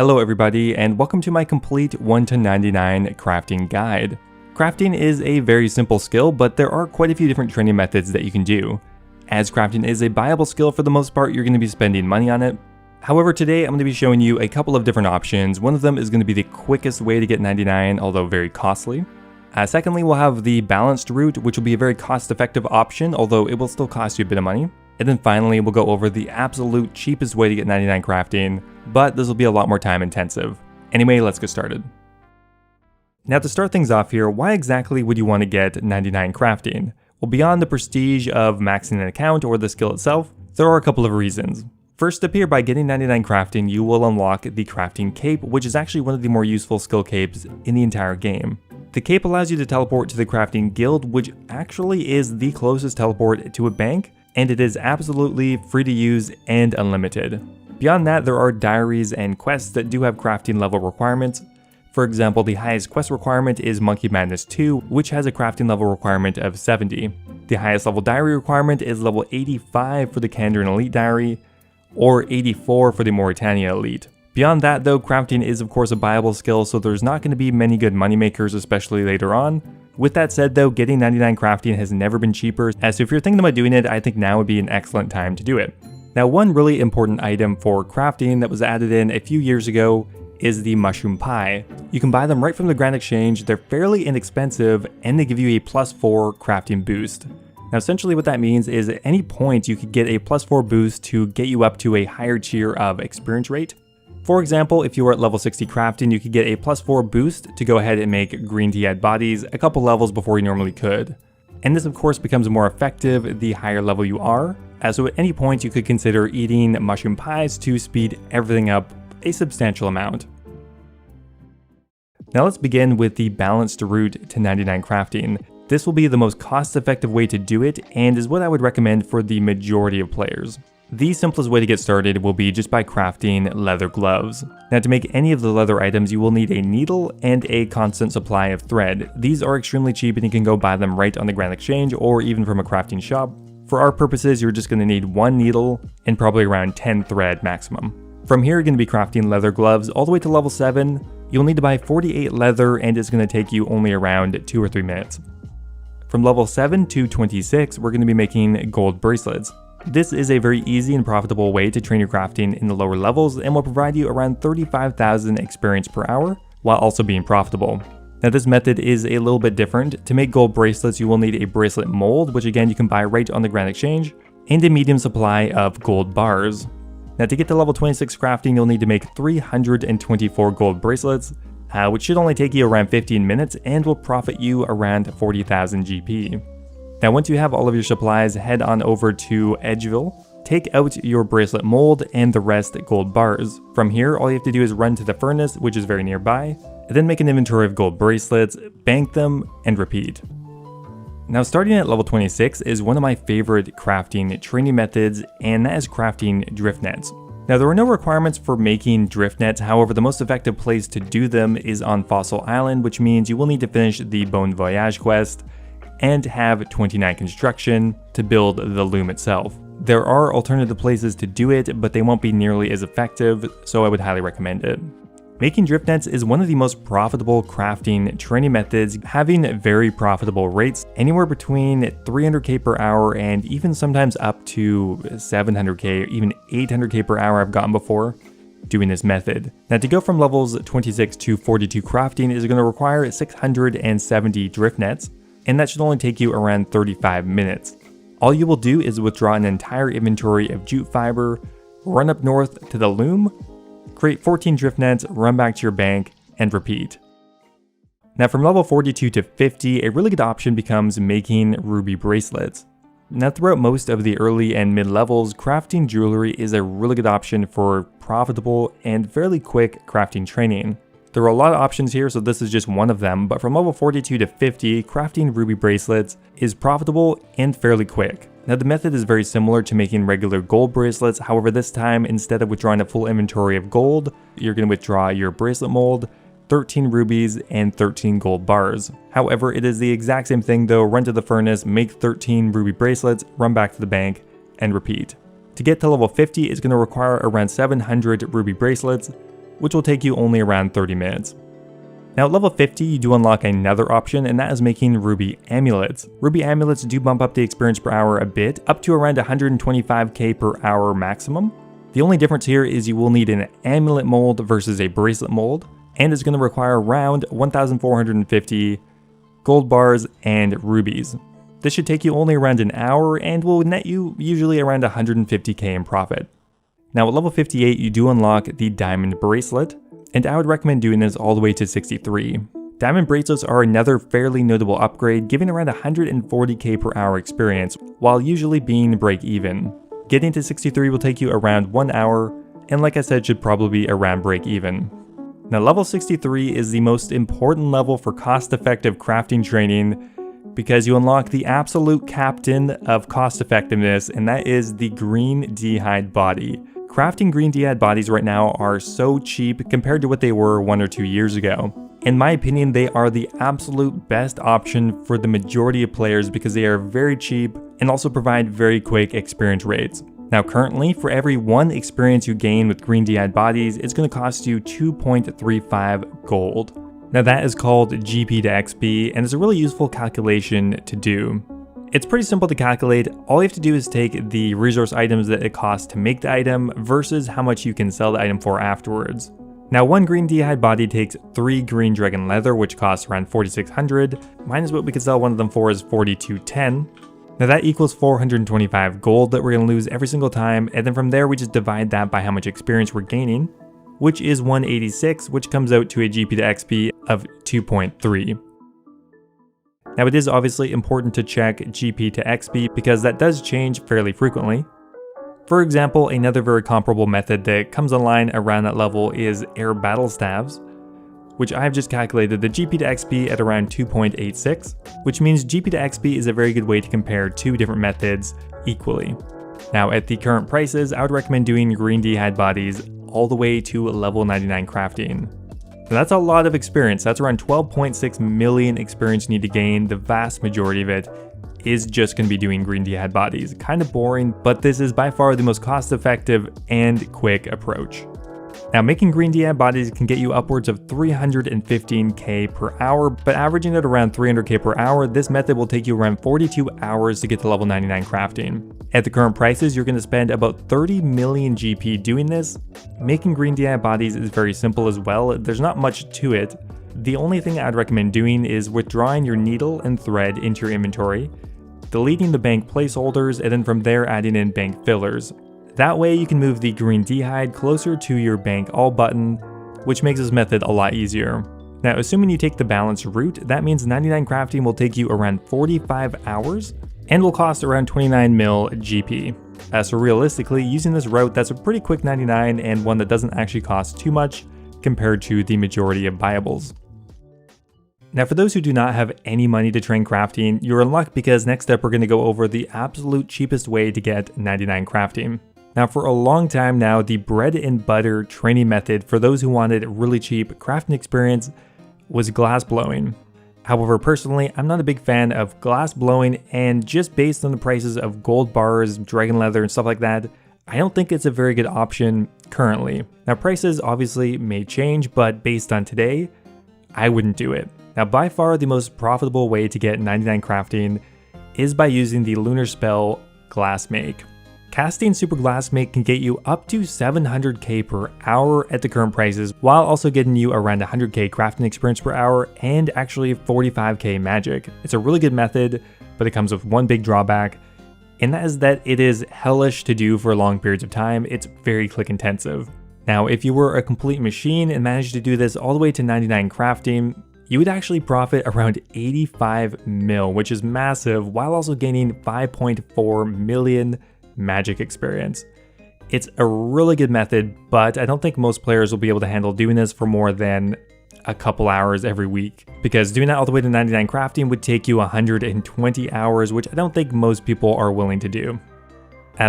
Hello everybody, and welcome to my complete 1 to 99 crafting guide. Crafting is a very simple skill, but there are quite a few different training methods that you can do. As crafting is a buyable skill, for the most part you're going to be spending money on it. However, today I'm going to be showing you a couple of different options. One of them is going to be the quickest way to get 99, although very costly. Secondly, we'll have the balanced route, which will be a very cost-effective option, although it will still cost you a bit of money. And then finally, we'll go over the absolute cheapest way to get 99 crafting, but this will be a lot more time intensive. Anyway, let's get started. Now to start things off here, why exactly would you want to get 99 crafting? Well, beyond the prestige of maxing an account or the skill itself, there are a couple of reasons. First up here, by getting 99 crafting, you will unlock the crafting cape, which is actually one of the more useful skill capes in the entire game. The cape allows you to teleport to the crafting guild, which actually is the closest teleport to a bank, and it is absolutely free to use and unlimited. Beyond that, there are diaries and quests that do have crafting level requirements. For example, the highest quest requirement is Monkey Madness 2, which has a crafting level requirement of 70. The highest level diary requirement is level 85 for the Kandarin Elite Diary, or 84 for the Mauritania Elite. Beyond that though, crafting is of course a buyable skill, so there's not going to be many good moneymakers, especially later on. With that said though, getting 99 crafting has never been cheaper, so if you're thinking about doing it, I think now would be an excellent time to do it. Now, one really important item for crafting that was added in a few years ago is the mushroom pie. You can buy them right from the Grand Exchange, they're fairly inexpensive, and they give you a +4 crafting boost. Now essentially what that means is at any point you could get a +4 boost to get you up to a higher tier of experience rate. For example, if you were at level 60 crafting, you could get a +4 boost to go ahead and make green tea head bodies a couple levels before you normally could. And this of course becomes more effective the higher level you are, so at any point you could consider eating mushroom pies to speed everything up a substantial amount. Now let's begin with the balanced route to 99 crafting. This will be the most cost-effective way to do it and is what I would recommend for the majority of players. The simplest way to get started will be just by crafting leather gloves. Now to make any of the leather items, you will need a needle and a constant supply of thread. These are extremely cheap and you can go buy them right on the Grand Exchange or even from a crafting shop. For our purposes, you're just going to need one needle and probably around 10 thread maximum. From here, you're going to be crafting leather gloves all the way to level 7. You'll need to buy 48 leather and it's going to take you only around 2 or 3 minutes. From level 7 to 26, we're going to be making gold bracelets. This is a very easy and profitable way to train your crafting in the lower levels and will provide you around 35,000 experience per hour while also being profitable. Now this method is a little bit different. To make gold bracelets, you will need a bracelet mold, which again you can buy right on the Grand Exchange, and a medium supply of gold bars. Now to get to level 26 crafting, you'll need to make 324 gold bracelets, which should only take you around 15 minutes and will profit you around 40,000 GP. Now once you have all of your supplies, head on over to Edgeville, take out your bracelet mold and the rest gold bars. From here, all you have to do is run to the furnace, which is very nearby, and then make an inventory of gold bracelets, bank them, and repeat. Now starting at level 26 is one of my favorite crafting training methods, and that is crafting drift nets. Now there are no requirements for making drift nets, however the most effective place to do them is on Fossil Island, which means you will need to finish the Bon Voyage quest and have 29 construction to build the loom itself. There are alternative places to do it, but they won't be nearly as effective, so I would highly recommend it. Making drift nets is one of the most profitable crafting training methods, having very profitable rates, anywhere between 300k per hour and even sometimes up to 700k or even 800k per hour I've gotten before doing this method. Now to go from levels 26 to 42 crafting is going to require 670 drift nets, and that should only take you around 35 minutes. All you will do is withdraw an entire inventory of jute fiber, run up north to the loom, create 14 drift nets, run back to your bank, and repeat. Now from level 42 to 50, a really good option becomes making ruby bracelets. Now throughout most of the early and mid levels, crafting jewelry is a really good option for profitable and fairly quick crafting training. There are a lot of options here, so this is just one of them, but from level 42 to 50, crafting ruby bracelets is profitable and fairly quick. Now the method is very similar to making regular gold bracelets, however this time instead of withdrawing a full inventory of gold, you're going to withdraw your bracelet mold, 13 rubies, and 13 gold bars. However, it is the exact same thing though, run to the furnace, make 13 ruby bracelets, run back to the bank, and repeat. To get to level 50 is going to require around 700 ruby bracelets, which will take you only around 30 minutes. Now at level 50, you do unlock another option, and that is making ruby amulets. Ruby amulets do bump up the experience per hour a bit, up to around 125k per hour maximum. The only difference here is you will need an amulet mold versus a bracelet mold, and it's going to require around 1,450 gold bars and rubies. This should take you only around an hour and will net you usually around 150k in profit. Now at level 58, you do unlock the diamond bracelet, and I would recommend doing this all the way to 63. Diamond bracelets are another fairly notable upgrade, giving around 140k per hour experience, while usually being break even. Getting to 63 will take you around 1 hour, and like I said, should probably be around break even. Now level 63 is the most important level for cost-effective crafting training, because you unlock the absolute captain of cost effectiveness, and that is the green d'hide body. Crafting green d'hide bodies right now are so cheap compared to what they were 1 or 2 years ago. In my opinion, they are the absolute best option for the majority of players because they are very cheap and also provide very quick experience rates. Now currently, for every 1 experience you gain with green d'hide bodies, it's going to cost you 2.35 gold. Now that is called GP to XP, and it's a really useful calculation to do. It's pretty simple to calculate. All you have to do is take the resource items that it costs to make the item versus how much you can sell the item for afterwards. Now 1 green d'hide body takes 3 green dragon leather, which costs around 4,600, minus what we could sell one of them for is 4,210. Now that equals 425 gold that we're going to lose every single time, and then from there we just divide that by how much experience we're gaining, which is 186, which comes out to a GP to XP of 2.3. Now it is obviously important to check GP to XP because that does change fairly frequently. For example, another very comparable method that comes online around that level is air battle staves, which I've just calculated the GP to XP at around 2.86, which means GP to XP is a very good way to compare 2 different methods equally. Now at the current prices, I would recommend doing green d'hide bodies all the way to level 99 crafting. Now that's a lot of experience. That's around 12.6 million experience you need to gain. The vast majority of it is just going to be doing green d'hide bodies. Kind of boring, but this is by far the most cost effective and quick approach. Now making green d'hide bodies can get you upwards of 315k per hour, but averaging at around 300k per hour, this method will take you around 42 hours to get to level 99 crafting. At the current prices, you're going to spend about 30 million GP doing this. Making green d'hide bodies is very simple as well. There's not much to it. The only thing I'd recommend doing is withdrawing your needle and thread into your inventory, deleting the bank placeholders, and then from there adding in bank fillers. That way you can move the green d'hide closer to your bank all button, which makes this method a lot easier. Now assuming you take the balanced route, that means 99 crafting will take you around 45 hours and will cost around 29 mil GP. So realistically, using this route, that's a pretty quick 99 and one that doesn't actually cost too much compared to the majority of buyables. Now for those who do not have any money to train crafting, you're in luck because next up we're going to go over the absolute cheapest way to get 99 crafting. Now for a long time now, the bread and butter training method for those who wanted really cheap crafting experience was glass blowing. However, personally, I'm not a big fan of glass blowing, and just based on the prices of gold bars, dragon leather, and stuff like that, I don't think it's a very good option currently. Now prices obviously may change, but based on today, I wouldn't do it. Now by far the most profitable way to get 99 crafting is by using the lunar spell glass make. Casting Super Glass Make can get you up to 700k per hour at the current prices, while also getting you around 100k crafting experience per hour and actually 45k magic. It's a really good method, but it comes with one big drawback, and that is that it is hellish to do for long periods of time. It's very click intensive. Now, if you were a complete machine and managed to do this all the way to 99 crafting, you would actually profit around 85 mil, which is massive, while also gaining 5.4 million magic experience. It's a really good method, but I don't think most players will be able to handle doing this for more than a couple hours every week, because doing that all the way to 99 crafting would take you 120 hours, which I don't think most people are willing to do.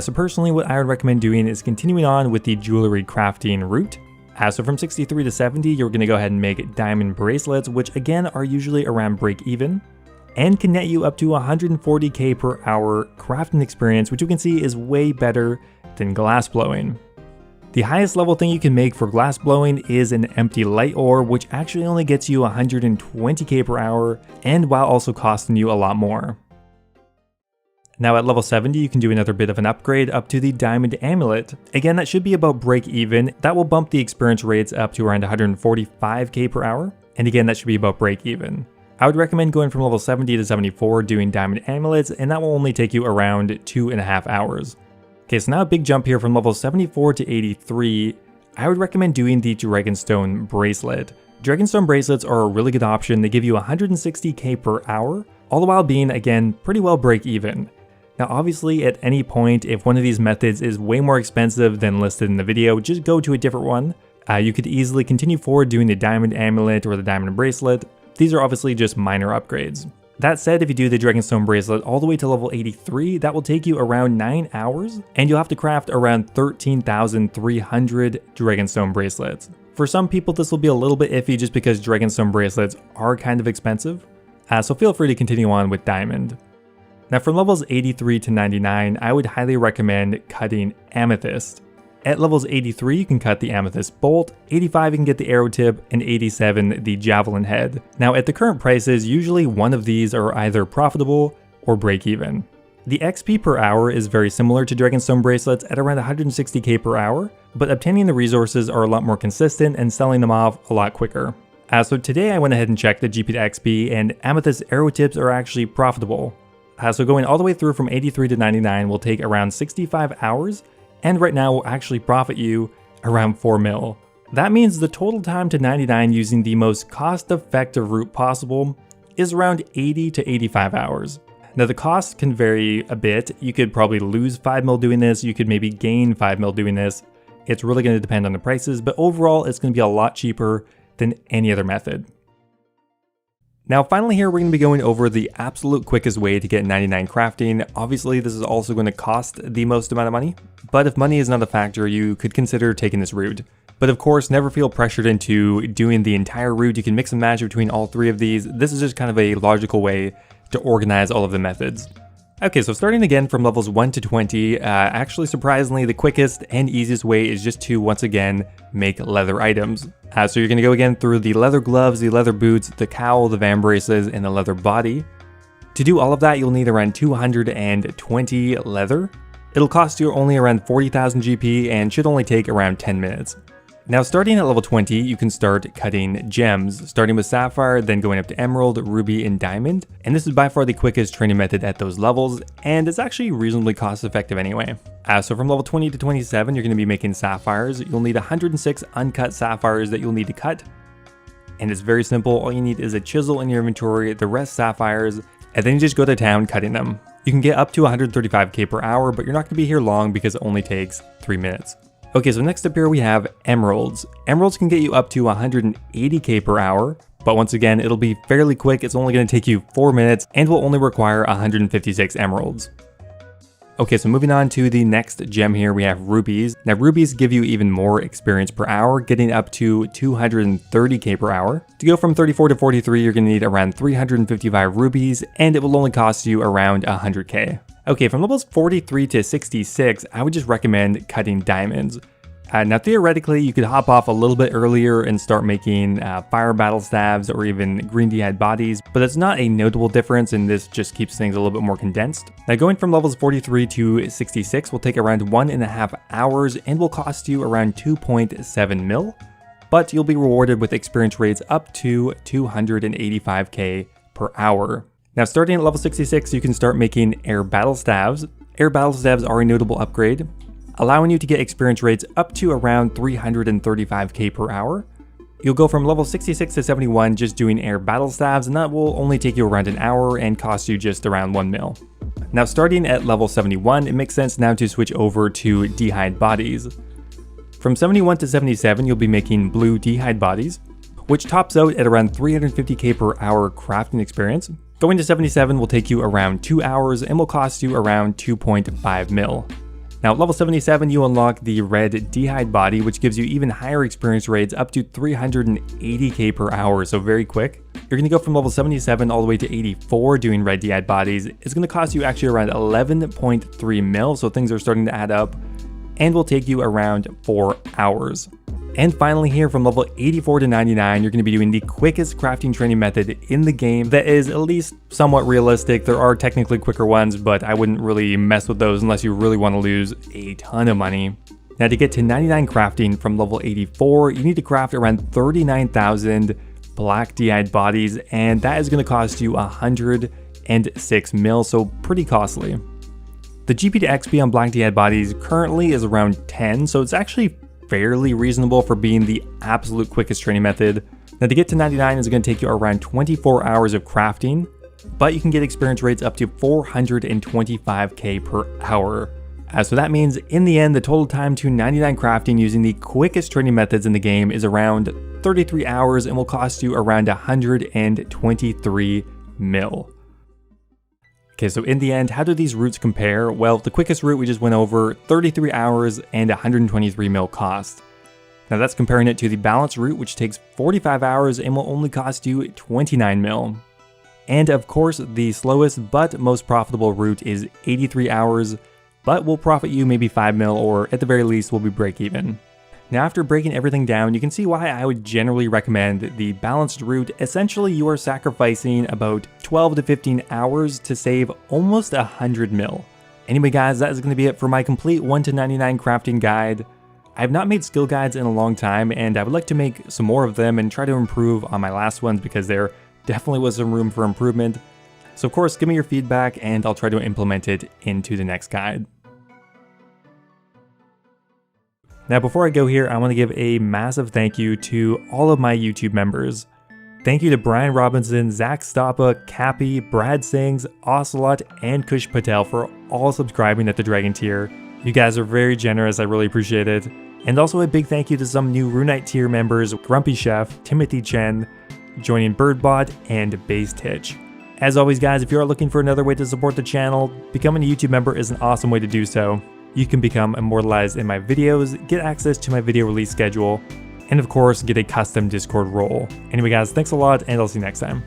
So personally, what I would recommend doing is continuing on with the jewelry crafting route. So from 63 to 70, you're going to go ahead and make diamond bracelets, which again are usually around break even, and can net you up to 140k per hour crafting experience, which you can see is way better than glass blowing. The highest level thing you can make for glass blowing is an empty light ore, which actually only gets you 120k per hour, and while also costing you a lot more. Now at level 70, you can do another bit of an upgrade up to the Diamond Amulet. Again, that should be about break even. That will bump the experience rates up to around 145k per hour. And again, that should be about break even. I would recommend going from level 70 to 74 doing Diamond Amulets, and that will only take you around 2.5 hours. Okay, so now a big jump here from level 74 to 83. I would recommend doing the Dragonstone Bracelet. Dragonstone Bracelets are a really good option. They give you 160k per hour, all the while being, again, pretty well break even. Now obviously at any point, if one of these methods is way more expensive than listed in the video, just go to a different one. You could easily continue forward doing the Diamond Amulet or the Diamond Bracelet. These are obviously just minor upgrades. That said, if you do the Dragonstone Bracelet all the way to level 83, that will take you around 9 hours, and you'll have to craft around 13,300 Dragonstone Bracelets. For some people, this will be a little bit iffy just because Dragonstone Bracelets are kind of expensive, so feel free to continue on with Diamond. Now from levels 83 to 99, I would highly recommend cutting Amethyst. At levels 83, you can cut the Amethyst Bolt, 85 you can get the Arrow Tip, and 87 the Javelin Head. Now at the current prices, usually one of these are either profitable or break even. The XP per hour is very similar to Dragonstone Bracelets at around 160k per hour, but obtaining the resources are a lot more consistent and selling them off a lot quicker. So today I went ahead and checked the GP to XP, and Amethyst Arrow Tips are actually profitable. So going all the way through from 83 to 99 will take around 65 hours, and right now will actually profit you around 4 mil. That means the total time to 99 using the most cost-effective route possible is around 80 to 85 hours. Now the cost can vary a bit. You could probably lose 5 mil doing this, you could maybe gain 5 mil doing this. It's really going to depend on the prices, but overall it's going to be a lot cheaper than any other method. Now finally here we're going to be going over the absolute quickest way to get 99 crafting. Obviously this is also going to cost the most amount of money, but if money is not a factor, you could consider taking this route. But of course, never feel pressured into doing the entire route. You can mix and match between all three of these. This is just kind of a logical way to organize all of the methods. Okay, so starting again from levels 1 to 20, actually surprisingly the quickest and easiest way is just to once again make leather items. So you're going to go again through the leather gloves, the leather boots, the cowl, the van braces, and the leather body. To do all of that, you'll need around 220 leather. It'll cost you only around 40,000 GP and should only take around 10 minutes. Now starting at level 20, you can start cutting gems, starting with Sapphire, then going up to Emerald, Ruby, and Diamond. And this is by far the quickest training method at those levels, and it's actually reasonably cost effective anyway. So from level 20 to 27, you're going to be making Sapphires. You'll need 106 uncut Sapphires that you'll need to cut. And it's very simple, all you need is a chisel in your inventory, the rest Sapphires, and then you just go to town cutting them. You can get up to 135k per hour, but you're not going to be here long because it only takes 3 minutes. Okay, so next up here we have Emeralds. Emeralds can get you up to 180k per hour, but once again, it'll be fairly quick. It's only going to take you 4 minutes and will only require 156 emeralds. Okay, so moving on to the next gem here, we have Rubies. Now Rubies give you even more experience per hour, getting up to 230k per hour. To go from 34 to 43, you're going to need around 355 rubies, and it will only cost you around 100k. Okay, from levels 43 to 66, I would just recommend cutting diamonds. Now theoretically, you could hop off a little bit earlier and start making fire battle staves or even green d'hide bodies, but it's not a notable difference, and this just keeps things a little bit more condensed. Now going from levels 43 to 66 will take around 1.5 hours and will cost you around 2.7 mil, but you'll be rewarded with experience rates up to 285k per hour. Now starting at level 66, you can start making air battle staves. Air battle staves are a notable upgrade, allowing you to get experience rates up to around 335k per hour. You'll go from level 66 to 71 just doing air battle staves, and that will only take you around an hour and cost you just around 1 mil. Now starting at level 71, it makes sense now to switch over to d'hide bodies. From 71 to 77, you'll be making blue d'hide bodies, which tops out at around 350k per hour crafting experience. Going to 77 will take you around 2 hours and will cost you around 2.5 mil. Now at level 77, you unlock the red d'hide body, which gives you even higher experience rates up to 380k per hour, so very quick. You're going to go from level 77 all the way to 84 doing red d'hide bodies. It's going to cost you actually around 11.3 mil, so things are starting to add up. and will take you around 4 hours. And finally here, from level 84 to 99, you're going to be doing the quickest crafting training method in the game that is at least somewhat realistic. There are technically quicker ones, but I wouldn't really mess with those unless you really want to lose a ton of money. Now to get to 99 crafting from level 84, you need to craft around 39,000 black DI'd bodies, and that is going to cost you 106 mil, so pretty costly. The GP to XP on black DI'd bodies currently is around 10, so it's actually fairly reasonable for being the absolute quickest training method. Now to get to 99 is going to take you around 24 hours of crafting, but you can get experience rates up to 425k per hour. So that means in the end, the total time to 99 crafting using the quickest training methods in the game is around 33 hours and will cost you around 123 mil. Okay, so in the end, how do these routes compare? Well, the quickest route we just went over, 33 hours and 123 mil cost. Now that's comparing it to the balanced route, which takes 45 hours and will only cost you 29 mil. And of course, the slowest but most profitable route is 83 hours, but will profit you maybe 5 mil, or at the very least will be break even. Now after breaking everything down, you can see why I would generally recommend the balanced route. Essentially, you are sacrificing about 12 to 15 hours to save almost 100 mil. Anyway guys, that is going to be it for my complete 1 to 99 crafting guide. I have not made skill guides in a long time, and I would like to make some more of them and try to improve on my last ones because there definitely was some room for improvement. So of course, give me your feedback and I'll try to implement it into the next guide. Now before I go here, I want to give a massive thank you to all of my YouTube members. Thank you to Brian Robinson, Zach Stoppa, Cappy, Brad Sings, Ocelot, and Kush Patel for all subscribing at the Dragon tier. You guys are very generous, I really appreciate it. And also a big thank you to some new Runite tier members, Grumpy Chef, Timothy Chen, joining Birdbot, and Base Titch. As always guys, if you are looking for another way to support the channel, becoming a YouTube member is an awesome way to do so. You can become immortalized in my videos, get access to my video release schedule, and of course, get a custom Discord role. Anyway guys, thanks a lot, and I'll see you next time.